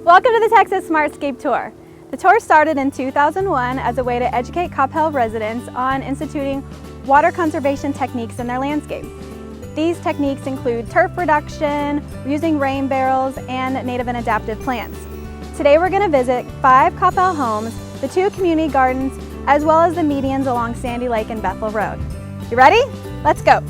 Welcome to the Texas SmartScape Tour. The tour started in 2001 as a way to educate Coppell residents on instituting water conservation techniques in their landscape. These techniques include turf reduction, using rain barrels, and native and adaptive plants. Today we're going to visit 5 Coppell homes, the 2 community gardens, as well as the medians along Sandy Lake and Bethel Road. You ready? Let's go!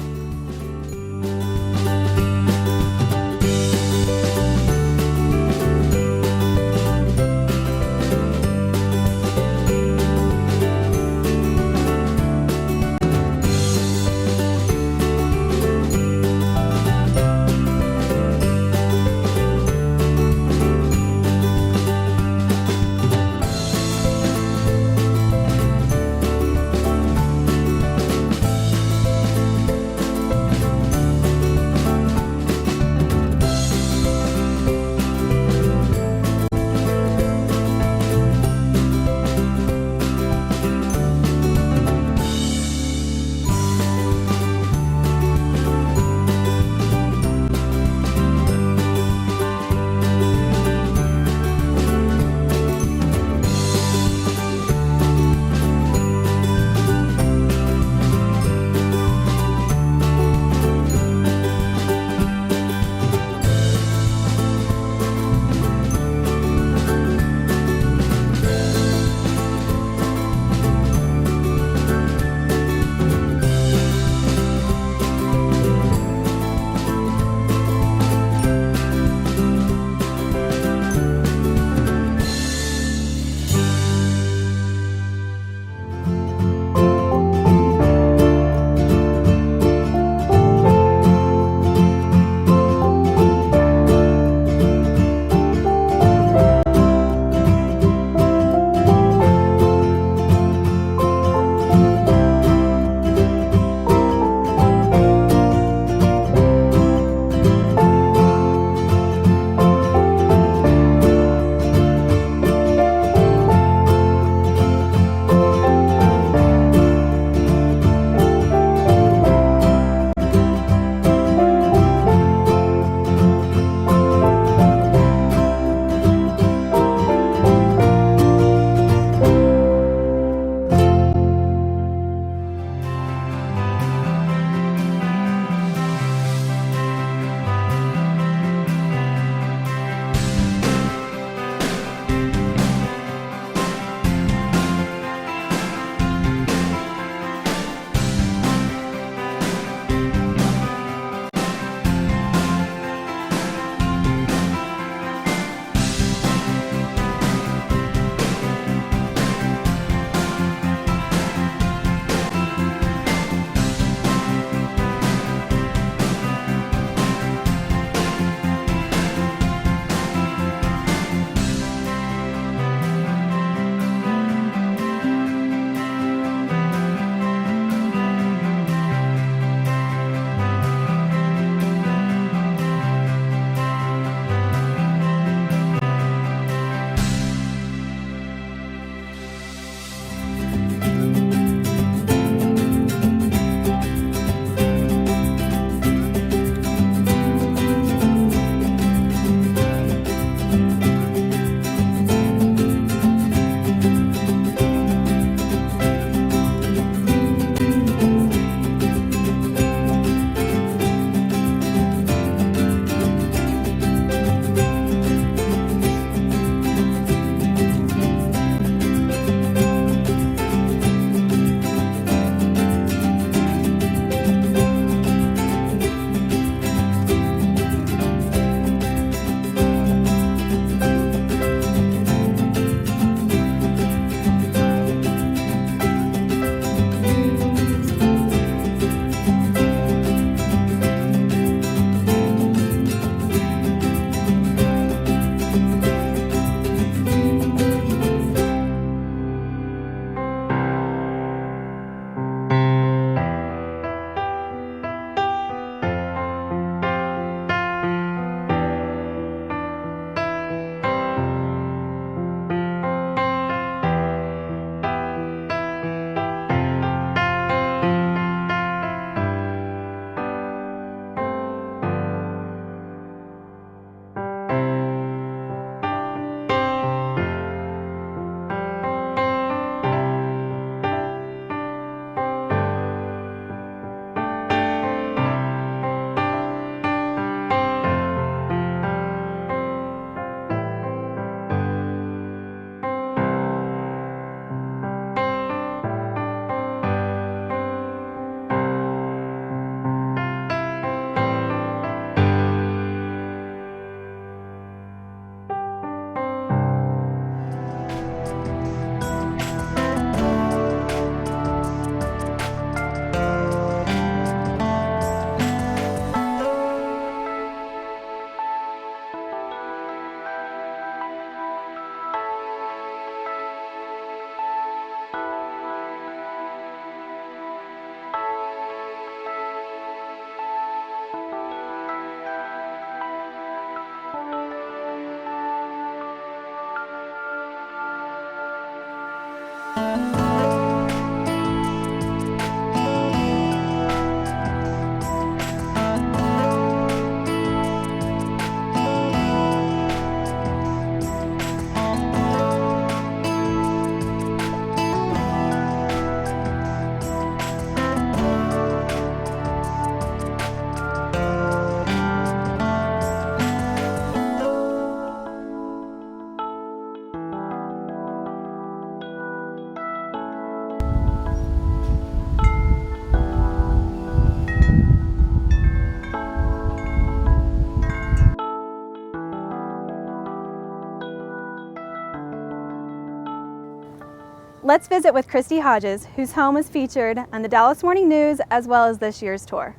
Let's visit with Christy Hodges, whose home is featured on the Dallas Morning News as well as this year's tour.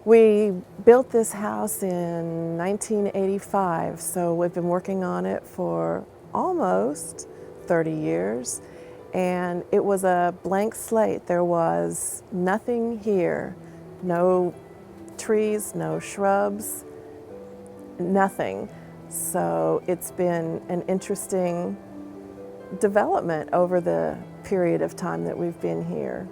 We built this house in 1985, so we've been working on it for almost 30 years. And it was a blank slate. There was nothing here. No trees, no shrubs, nothing. So it's been an interesting development over the period of time that we've been here.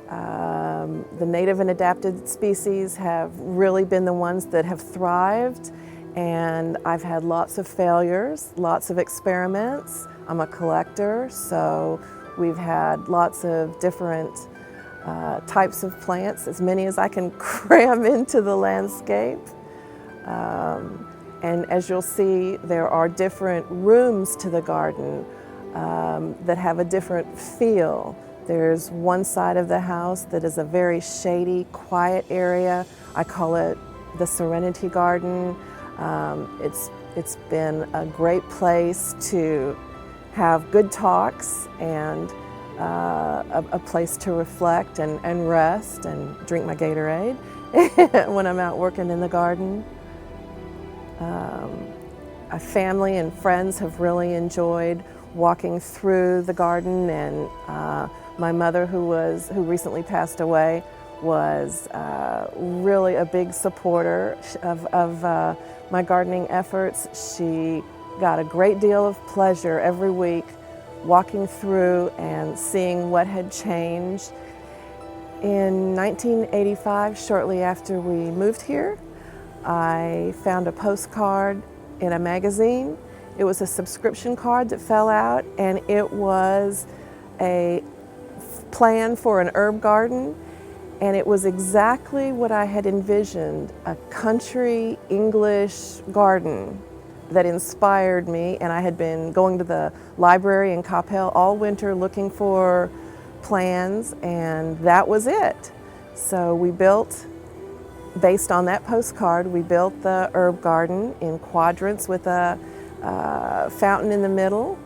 The native and adapted species have really been the ones that have thrived, and I've had lots of failures, lots of experiments. I'm a collector, so we've had lots of different types of plants, as many as I can cram into the landscape. And as you'll see, there are different rooms to the garden that have a different feel. There's one side of the house that is a very shady, quiet area. I call it the Serenity Garden. It's been a great place to have good talks and a place to reflect and rest and drink my Gatorade when I'm out working in the garden. Our family and friends have really enjoyed walking through the garden, and my mother, who recently passed away, was really a big supporter of my gardening efforts. She got a great deal of pleasure every week walking through and seeing what had changed. In 1985, shortly after we moved here, I found a postcard in a magazine. It was a subscription card that fell out, and it was a plan for an herb garden, and it was exactly what I had envisioned, a country English garden that inspired me. And I had been going to the library in Coppell all winter looking for plans, and that was it. So we built, based on that postcard, we built the herb garden in quadrants with a fountain in the middle,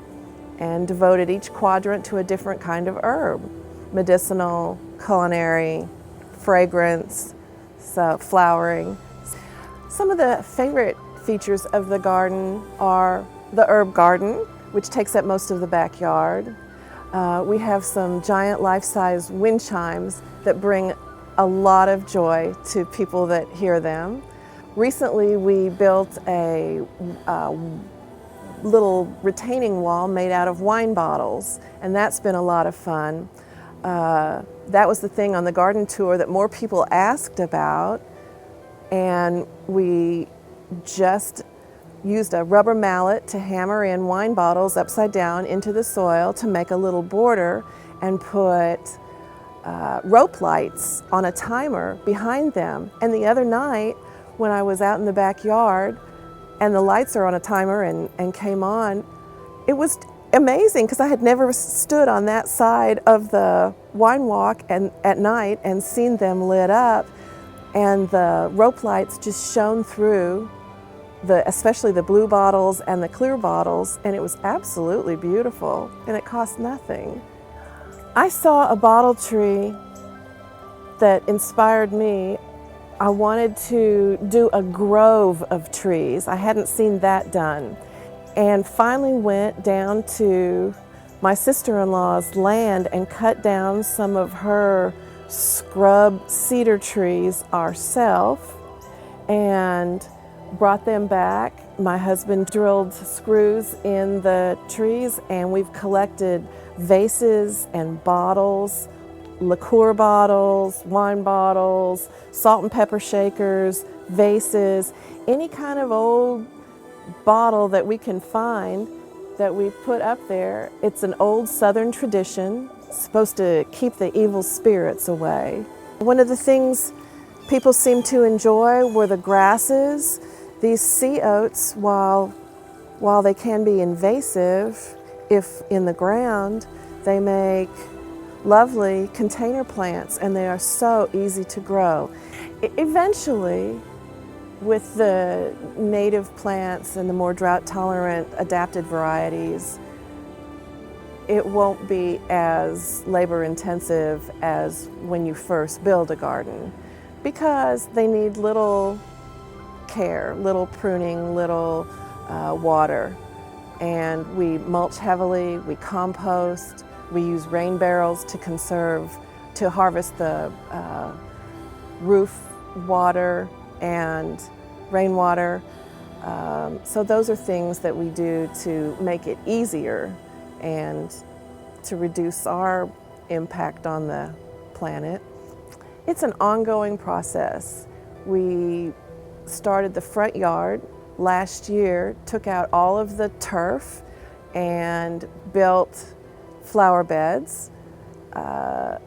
and devoted each quadrant to a different kind of herb: medicinal, culinary, fragrance, so flowering. Some of the favorite features of the garden are the herb garden, which takes up most of the backyard. We have some giant life-size wind chimes that bring a lot of joy to people that hear them. Recently, we built a little retaining wall made out of wine bottles, and that's been a lot of fun. That was the thing on the garden tour that more people asked about, and we just used a rubber mallet to hammer in wine bottles upside down into the soil to make a little border, and put rope lights on a timer behind them. And the other night, when I was out in the backyard and the lights are on a timer and came on, it was amazing, because I had never stood on that side of the wine walk and at night and seen them lit up, and the rope lights just shone through, especially the blue bottles and the clear bottles, and it was absolutely beautiful, and it cost nothing. I saw a bottle tree that inspired me. I wanted to do a grove of trees. I hadn't seen that done. And finally went down to my sister-in-law's land and cut down some of her scrub cedar trees ourselves. And brought them back. My husband drilled screws in the trees, and we've collected vases and bottles, liqueur bottles, wine bottles, salt and pepper shakers, vases, any kind of old bottle that we can find that we put up there. It's an old Southern tradition, supposed to keep the evil spirits away. One of the things people seem to enjoy were the grasses. These sea oats, while they can be invasive if in the ground, they make lovely container plants, and they are so easy to grow. Eventually, with the native plants and the more drought-tolerant adapted varieties, it won't be as labor-intensive as when you first build a garden, because they need little care, little pruning, little water. And we mulch heavily, we compost, we use rain barrels to harvest the roof water and rainwater. So those are things that we do to make it easier and to reduce our impact on the planet. It's an ongoing process. We started the front yard last year, took out all of the turf and built flower beds and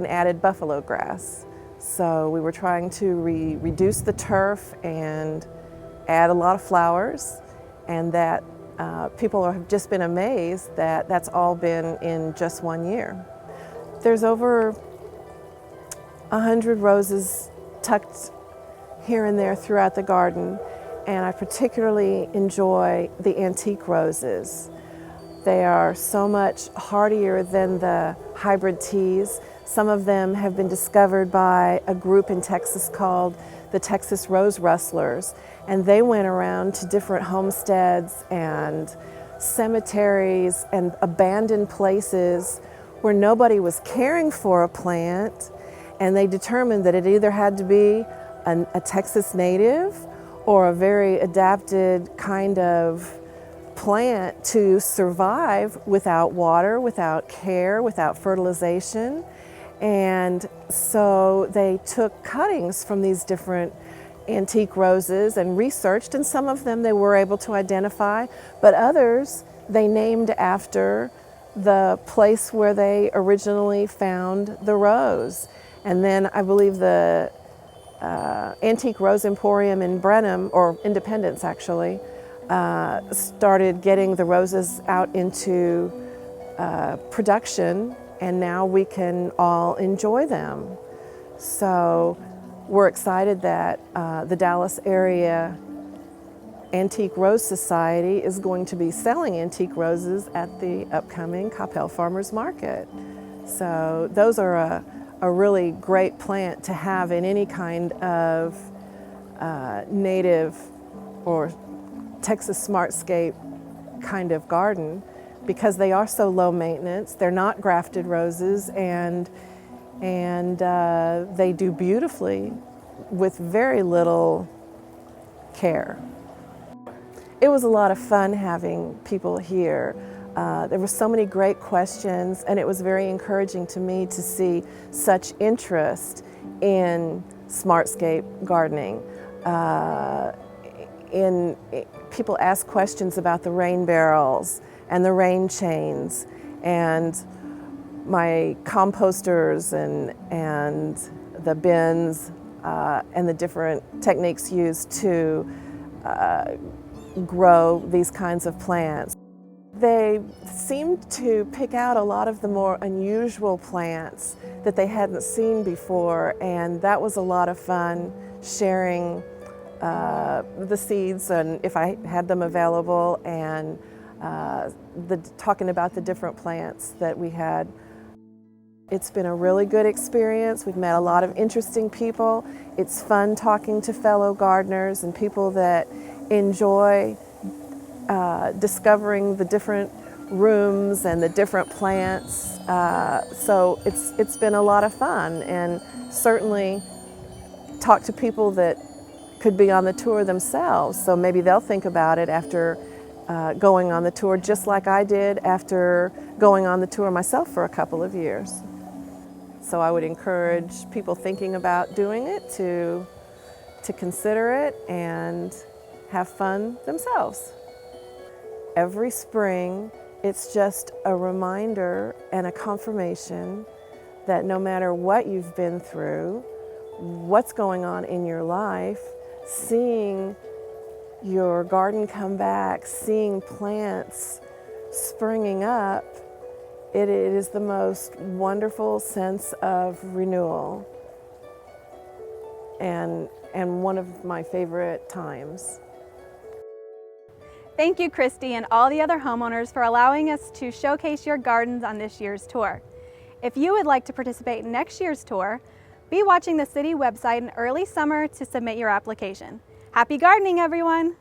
added buffalo grass. So we were trying to reduce the turf and add a lot of flowers, and that people have just been amazed that that's all been in just 1 year. There's over 100 roses tucked here and there throughout the garden, and I particularly enjoy the antique roses. They are so much hardier than the hybrid teas. Some of them have been discovered by a group in Texas called the Texas Rose Rustlers, and they went around to different homesteads and cemeteries and abandoned places where nobody was caring for a plant, and they determined that it either had to be a Texas native or a very adapted kind of plant to survive without water, without care, without fertilization. And so they took cuttings from these different antique roses and researched, and some of them they were able to identify, but others they named after the place where they originally found the rose. And then I believe the Antique Rose Emporium in Brenham, or Independence actually, started getting the roses out into production, and now we can all enjoy them. So we're excited that the Dallas area Antique Rose Society is going to be selling antique roses at the upcoming Coppell Farmers Market. So those are a really great plant to have in any kind of native or Texas SmartScape kind of garden, because they are so low maintenance. They're not grafted roses, and they do beautifully with very little care. It was a lot of fun having people here. There were so many great questions, and it was very encouraging to me to see such interest in SmartScape gardening. People ask questions about the rain barrels and the rain chains and my composters and the bins and the different techniques used to grow these kinds of plants. They seemed to pick out a lot of the more unusual plants that they hadn't seen before, and that was a lot of fun, sharing the seeds, and if I had them available, and talking about the different plants that we had. It's been a really good experience. We've met a lot of interesting people. It's fun talking to fellow gardeners and people that enjoy discovering the different rooms and the different plants. So it's been a lot of fun, and certainly talk to people that could be on the tour themselves. So maybe they'll think about it after going on the tour, just like I did after going on the tour myself for a couple of years. So I would encourage people thinking about doing it to consider it and have fun themselves. Every spring, it's just a reminder and a confirmation that no matter what you've been through, what's going on in your life, seeing your garden come back, seeing plants springing up, it is the most wonderful sense of renewal and one of my favorite times. Thank you, Christy, and all the other homeowners for allowing us to showcase your gardens on this year's tour. If you would like to participate in next year's tour, be watching the city website in early summer to submit your application. Happy gardening, everyone!